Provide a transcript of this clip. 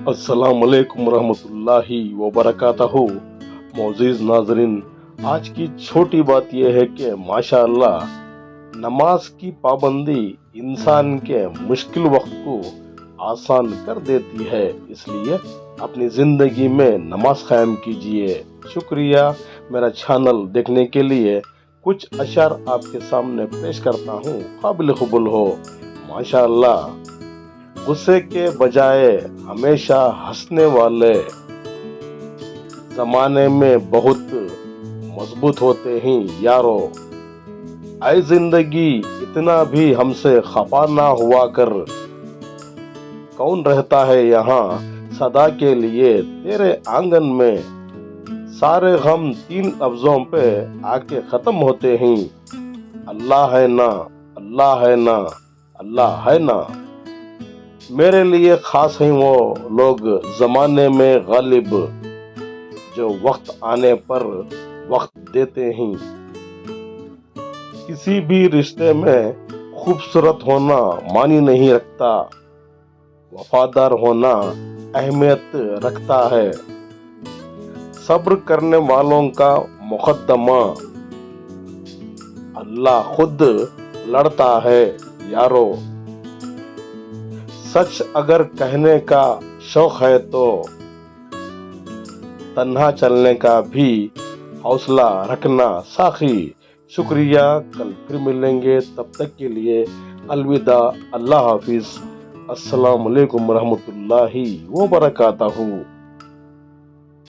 अस्सलाम वालेकुम रहमतुल्लाहि व बरकातहू। मोअज़्ज़िज़ नाज़रीन, आज की छोटी बात यह है कि माशाअल्लाह नमाज की पाबंदी इंसान के मुश्किल वक्त को आसान कर देती है। इसलिए अपनी ज़िंदगी में नमाज कायम कीजिए। शुक्रिया मेरा चैनल देखने के लिए। कुछ अशआर आपके सामने पेश करता हूँ, काबिल कबूल हो। माशाअल्लाह, गुस्से के बजाय हमेशा हंसने वाले जमाने में बहुत मजबूत होते हैं यारो। ऐ जिंदगी इतना भी हमसे खफा ना हुआ कर, कौन रहता है यहाँ सदा के लिए तेरे आंगन में। सारे गम 3 लफ्जों पे आके खत्म होते हैं, अल्लाह है ना, अल्लाह है ना, अल्लाह है ना। मेरे लिए खास हैं वो लोग जमाने में गालिब, जो वक्त आने पर वक्त देते हैं। किसी भी रिश्ते में खूबसूरत होना मानी नहीं रखता, वफादार होना अहमियत रखता है। सब्र करने वालों का मुकद्दमा अल्लाह खुद लड़ता है यारो। सच अगर कहने का शौक है तो तन्हा चलने का भी हौसला रखना साखी। शुक्रिया, कल फिर मिलेंगे, तब तक के लिए अलविदा, अल्लाह हाफिज। अस्सलाम वालेकुम रहमतुल्लाहि व बरकातहू।